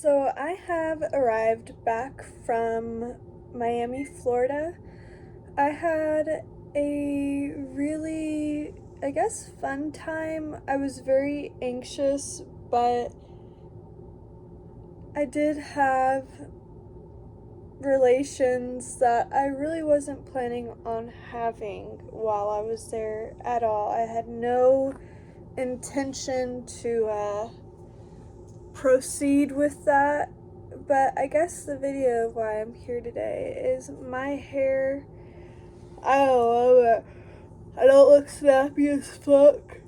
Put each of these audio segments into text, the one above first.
So I have arrived back from Miami, Florida. I had a really, I guess, fun time. I was very anxious, but I did have relations that I really wasn't planning on having while I was there at all. I had no intention to proceed with that. But I guess the video of why I'm here today is my hair. I don't love it. I don't look snappy as fuck.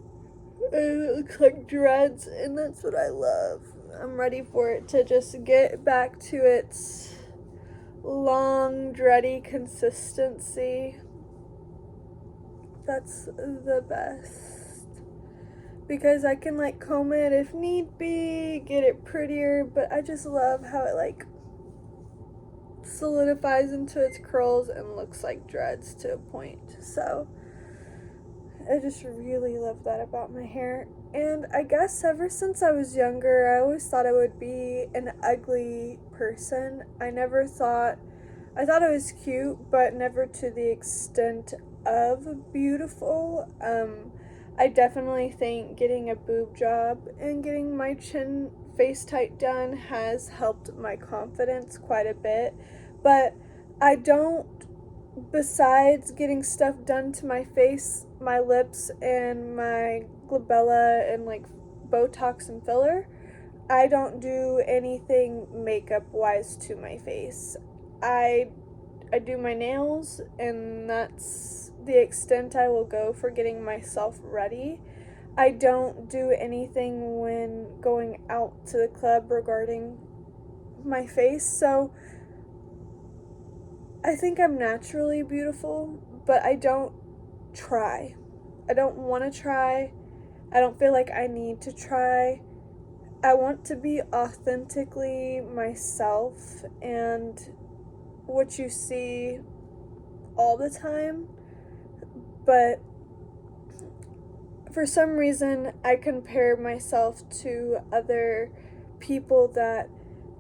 And it looks like dreads, and that's what I love. I'm ready for it to just get back to its long, dready consistency. That's the best. Because I can comb it if need be, get it prettier, but I just love how it solidifies into its curls and looks like dreads to a point. So I just really love that about my hair. And I guess ever since I was younger, I always thought I would be an ugly person. I thought it was cute, but never to the extent of beautiful. I definitely think getting a boob job and getting my chin face tight done has helped my confidence quite a bit. But I don't, besides getting stuff done to my face, my lips, and my glabella, and Botox and filler, I don't do anything makeup wise to my face. I I do my nails, and that's the extent I will go for getting myself ready. I don't do anything when going out to the club regarding my face, so I think I'm naturally beautiful, but I don't try. I don't want to try. I don't feel like I need to try. I want to be authentically myself, and what you see all the time, but for some reason I compare myself to other people that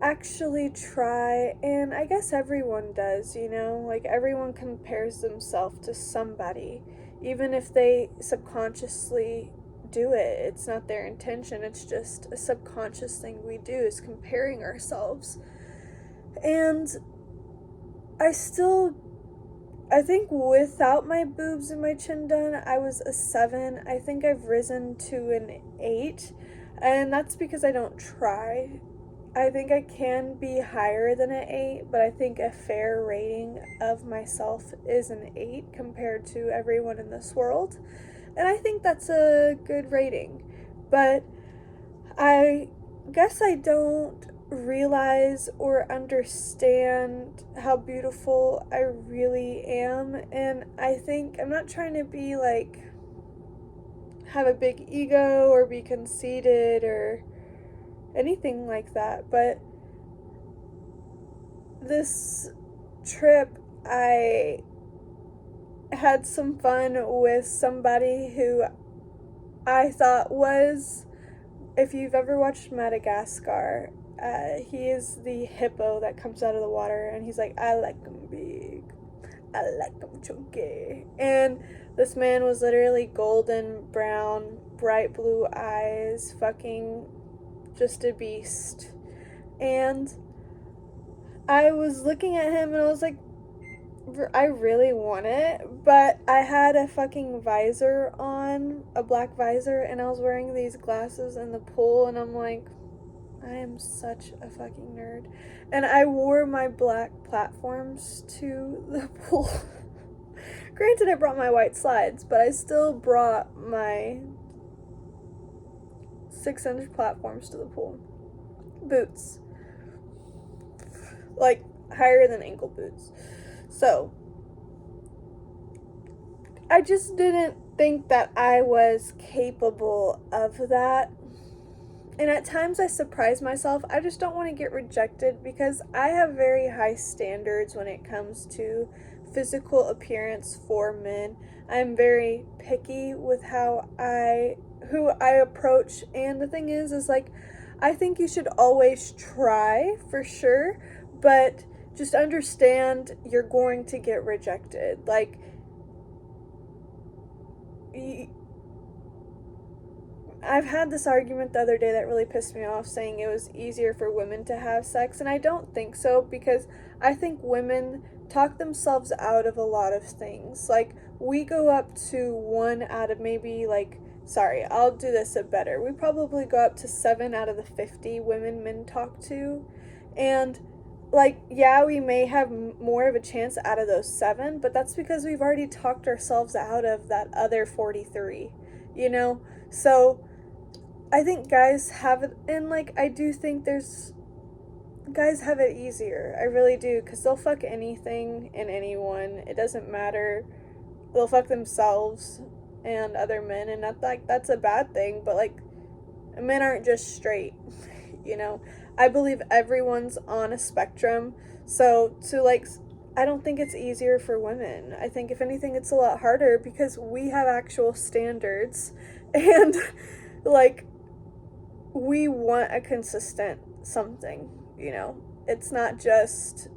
actually try, and I guess everyone does, like everyone compares themselves to somebody, even if they subconsciously do it. It's not their intention, it's just a subconscious thing we do, is comparing ourselves. And I think without my boobs and my chin done, I was a 7. I think I've risen to an 8, and that's because I don't try. I think I can be higher than an 8, but I think a fair rating of myself is an 8 compared to everyone in this world. And I think that's a good rating. But I guess I don't realize or understand how beautiful I really am. And I think I'm not trying to be have a big ego or be conceited or anything like that. But this trip, I had some fun with somebody who I thought was, if you've ever watched Madagascar, he is the hippo that comes out of the water, and he's like, I like them big, I like them chunky. And this man was literally golden brown, bright blue eyes, fucking just a beast. And I was looking at him and I was like, I really want it, but I had a fucking visor on, a black visor, and I was wearing these glasses in the pool, and I'm like, I am such a fucking nerd. And I wore my black platforms to the pool. Granted, I brought my white slides, but I still brought my 6-inch platforms to the pool. Boots. Like, higher than ankle boots. So, I just didn't think that I was capable of that. And at times I surprise myself. I just don't want to get rejected because I have very high standards when it comes to physical appearance for men. I'm very picky with who I approach, and the thing is I think you should always try, for sure, but just understand you're going to get rejected. Like, I've had this argument the other day that really pissed me off, saying it was easier for women to have sex, and I don't think so, because I think women talk themselves out of a lot of things. Like, we go up to one out of maybe, like, sorry, I'll do this a better. We probably go up to 7 out of the 50 women men talk to, and like, yeah, we may have more of a chance out of those 7, but that's because we've already talked ourselves out of that other 43, you know? So I think guys have it, and like, I do think guys have it easier. I really do, because they'll fuck anything and anyone. It doesn't matter. They'll fuck themselves and other men, and not like that's a bad thing, but like, men aren't just straight, you know? I believe everyone's on a spectrum, so I don't think it's easier for women. I think if anything, it's a lot harder because we have actual standards, and like, we want a consistent something, you know? It's not just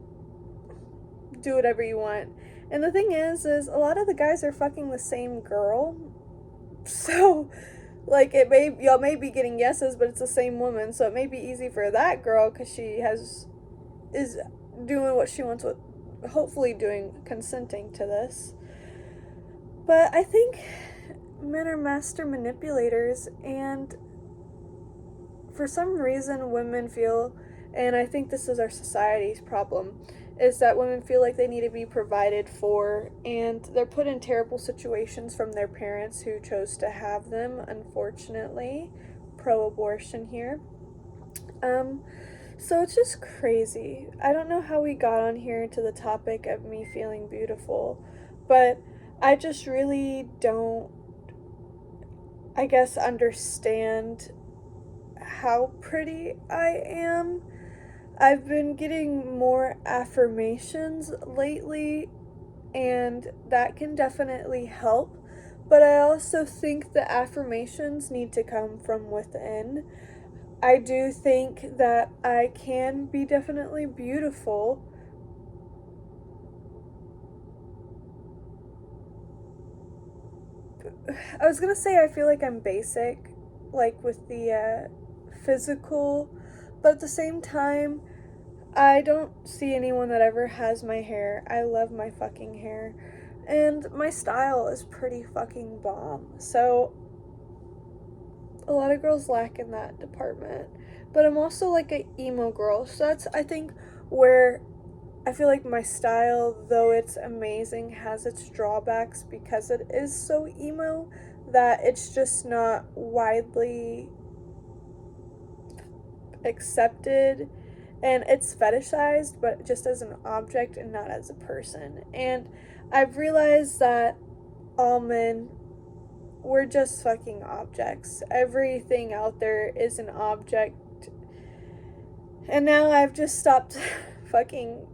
do whatever you want. And the thing is a lot of the guys are fucking the same girl. So, like, y'all may be getting yeses, but it's the same woman, so it may be easy for that girl because is doing what she wants with, hopefully doing, consenting to this. But I think men are master manipulators, and for some reason women feel, and I think this is our society's problem, is that women feel like they need to be provided for, and they're put in terrible situations from their parents who chose to have them, unfortunately. Pro-abortion here. So it's just crazy. I don't know how we got on here to the topic of me feeling beautiful, but I just really don't, I guess, understand how pretty I am. I've been getting more affirmations lately, and that can definitely help, but I also think the affirmations need to come from within. I do think that I can be definitely beautiful. I was gonna say I feel like I'm basic, like with the physical, but at the same time, I don't see anyone that ever has my hair. I love my fucking hair, and my style is pretty fucking bomb. So a lot of girls lack in that department, but I'm also like a emo girl, so that's, I think, where I feel like my style, though it's amazing, has its drawbacks because it is so emo that it's just not widely accepted, and it's fetishized, but just as an object and not as a person. And I've realized that all men, we're just fucking objects. Everything out there is an object. And now I've just stopped fucking.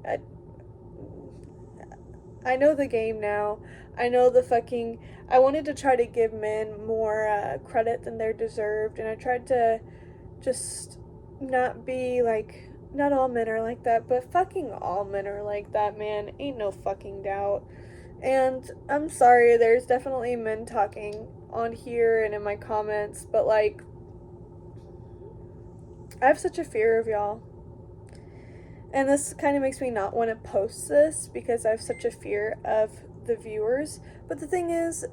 I know the game now. I know the fucking. I wanted to try to give men more credit than they're deserved, and I tried to just not be like, not all men are like that, but fucking all men are like that, man. Ain't no fucking doubt. And I'm sorry, there's definitely men talking on here and in my comments, but like, I have such a fear of y'all. And this kind of makes me not want to post this because I have such a fear of the viewers. But the thing is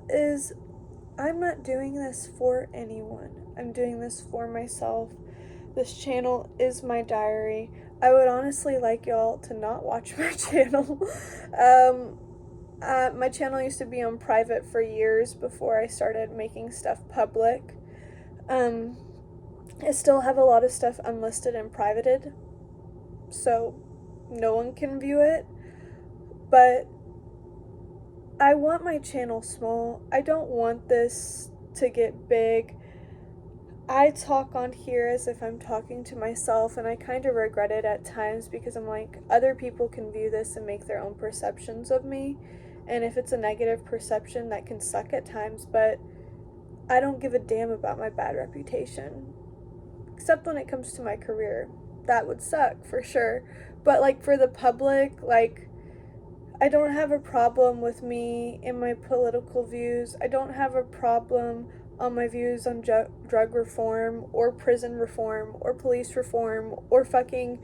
I'm not doing this for anyone. I'm doing this for myself. This channel is my diary. I would honestly like y'all to not watch my channel. My channel used to be on private for years before I started making stuff public. I still have a lot of stuff unlisted and privated, so no one can view it, but I want my channel small. I don't want this to get big. I talk on here as if I'm talking to myself, and I kind of regret it at times because I'm like, other people can view this and make their own perceptions of me, and if it's a negative perception, that can suck at times, but I don't give a damn about my bad reputation. except when it comes to my career. That would suck for sure. But like for the public, like I don't have a problem with me and my political views. I don't have a problem on my views on drug reform or prison reform or police reform or fucking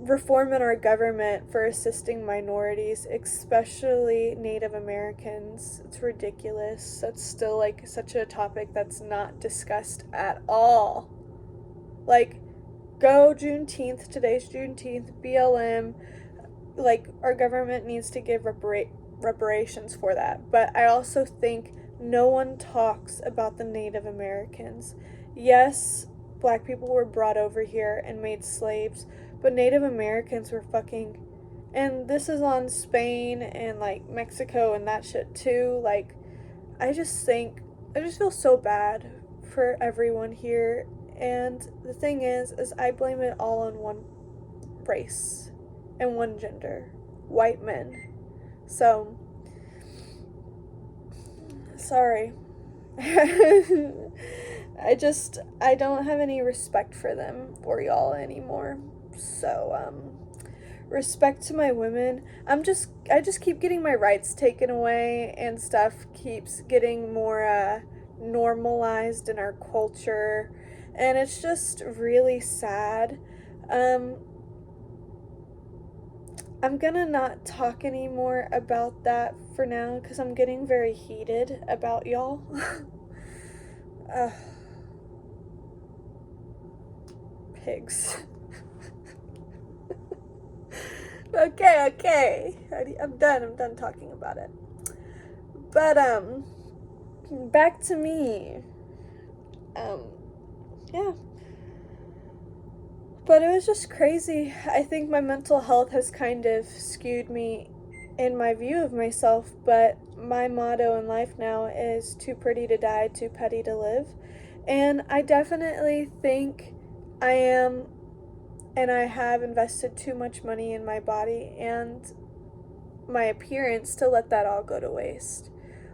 reform in our government for assisting minorities, especially Native Americans. It's ridiculous. That's still like such a topic that's not discussed at all. Like, go Juneteenth, today's Juneteenth, BLM, like, our government needs to give reparations for that. But I also think no one talks about the Native Americans. Yes, black people were brought over here and made slaves, but Native Americans were fucking, and this is on Spain and like Mexico and that shit too. Like, I just feel so bad for everyone here. And the thing is I blame it all on one race and one gender, white men. So, sorry. I don't have any respect for them or y'all anymore. So, respect to my women. I just keep getting my rights taken away, and stuff keeps getting more normalized in our culture, and it's just really sad. I'm gonna not talk anymore about that for now because I'm getting very heated about y'all. Pigs. Okay. I'm done talking about it. But, back to me. Yeah. But it was just crazy. I think my mental health has kind of skewed me in my view of myself, but my motto in life now is too pretty to die, too petty to live. And I definitely think I am, and I have invested too much money in my body and my appearance to let that all go to waste.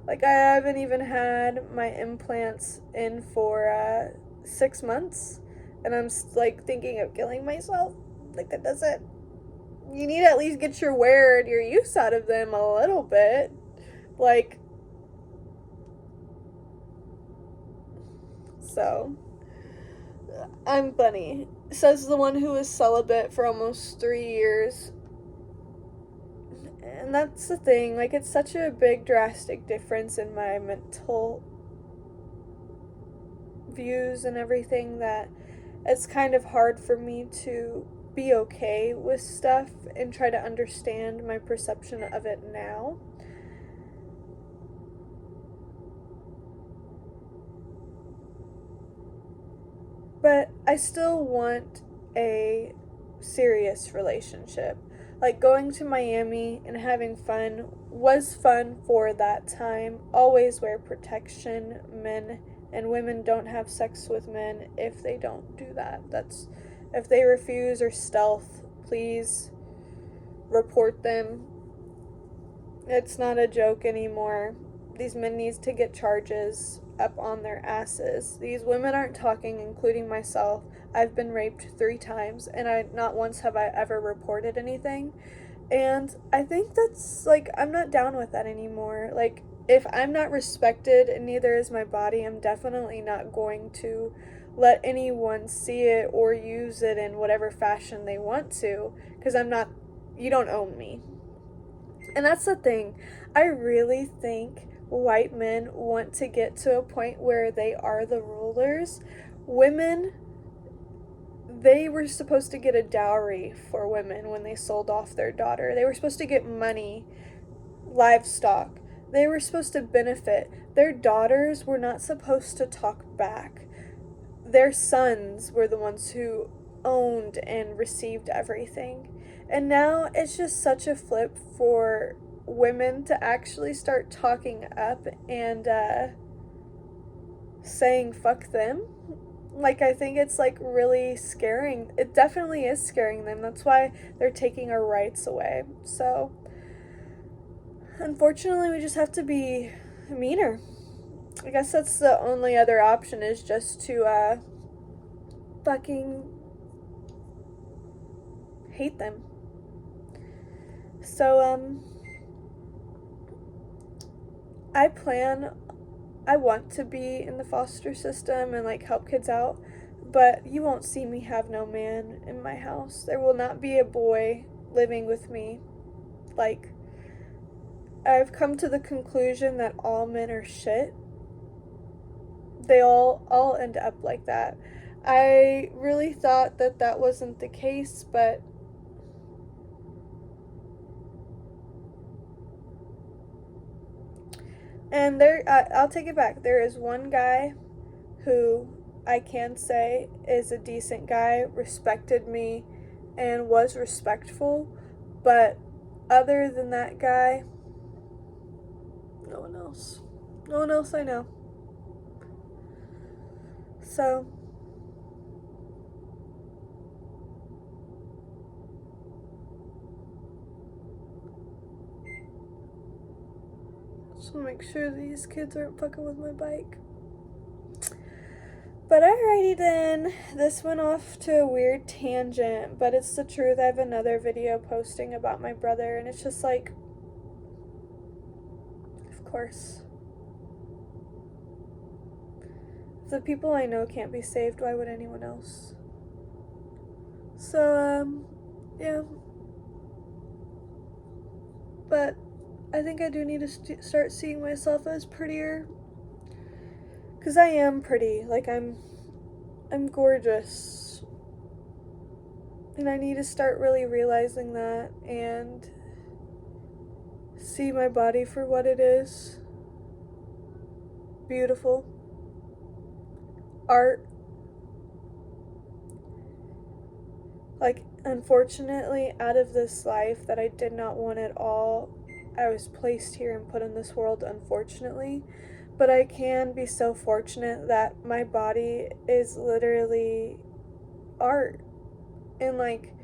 Like, I haven't even had my implants in for 6 months, and I'm like thinking of killing myself. Like, that doesn't, you need to at least get your wear and your use out of them a little bit. Like, so I'm funny, says the one who was celibate for almost 3 years. And that's the thing, like, it's such a big drastic difference in my mental views and everything that it's kind of hard for me to be okay with stuff and try to understand my perception of it now. But I still want a serious relationship. Like, going to Miami and having fun was fun for that time. Always wear protection. Men and women don't have sex with men if they don't do that. If they refuse or stealth, please report them. It's not a joke anymore. These men need to get charges up on their asses. These women aren't talking, including myself. I've been raped 3 times, and not once have I ever reported anything. And I think that's, like, I'm not down with that anymore. Like, if I'm not respected, and neither is my body, I'm definitely not going to let anyone see it or use it in whatever fashion they want to, because you don't own me. And that's the thing. I really think white men want to get to a point where they are the rulers. Women, they were supposed to get a dowry for women when they sold off their daughter. They were supposed to get money, livestock. They were supposed to benefit. Their daughters were not supposed to talk back. Their sons were the ones who owned and received everything. And now it's just such a flip for women to actually start talking up and saying fuck them. Like, I think it's, like, really scaring. It definitely is scaring them. That's why they're taking our rights away. So, unfortunately, we just have to be meaner. I guess that's the only other option, is just to fucking hate them. So, I want to be in the foster system and like help kids out, but you won't see me have no man in my house. There will not be a boy living with me. Like, I've come to the conclusion that all men are shit. They all end up like that. I really thought that that wasn't the case, but and I'll take it back. There is one guy who I can say is a decent guy, respected me, and was respectful, but other than that guy, no one else. No one else I know. So, just make sure these kids aren't fucking with my bike. But alrighty then, this went off to a weird tangent, but it's the truth. I have another video posting about my brother, and it's just like, of course. If the people I know can't be saved, why would anyone else? So, yeah. But I think I do need to start seeing myself as prettier. Because I am pretty. Like, I'm gorgeous. And I need to start really realizing that and see my body for what it is. Beautiful. Art. Like, unfortunately, out of this life that I did not want at all, I was placed here and put in this world, unfortunately. But I can be so fortunate that my body is literally art. And, like,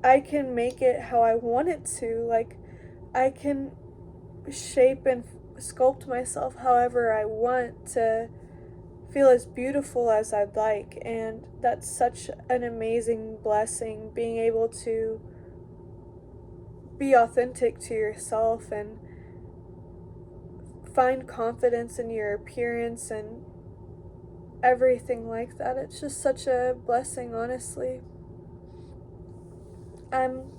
I can make it how I want it to. Like, I can shape and sculpt myself however I want to feel as beautiful as I'd like. And that's such an amazing blessing, being able to be authentic to yourself and find confidence in your appearance and everything like that. It's just such a blessing, honestly. And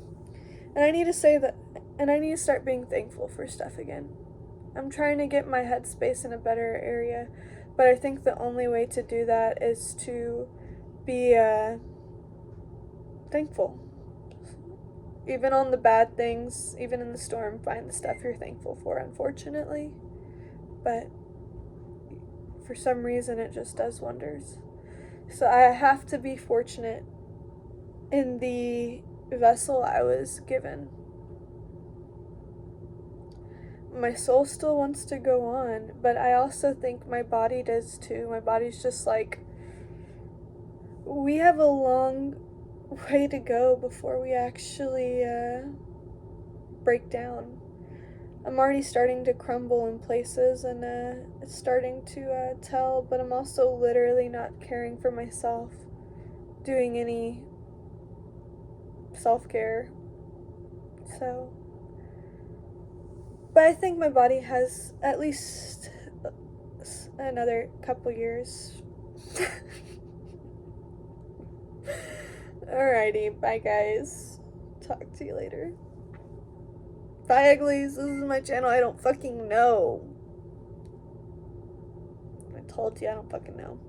I need to say that, and I need to start being thankful for stuff again. I'm trying to get my headspace in a better area, but I think the only way to do that is to be thankful. Even on the bad things, even in the storm, find the stuff you're thankful for, unfortunately. But for some reason, it just does wonders. So I have to be fortunate in the vessel I was given. My soul still wants to go on, but I also think my body does too. My body's just like, we have a long way to go before we actually break down. I'm already starting to crumble in places, and it's starting to tell, but I'm also literally not caring for myself, doing any self-care. So, but I think my body has at least another couple years. Alrighty, bye guys. Talk to you later. Bye uglies, this is my channel, I don't fucking know. I told you I don't fucking know.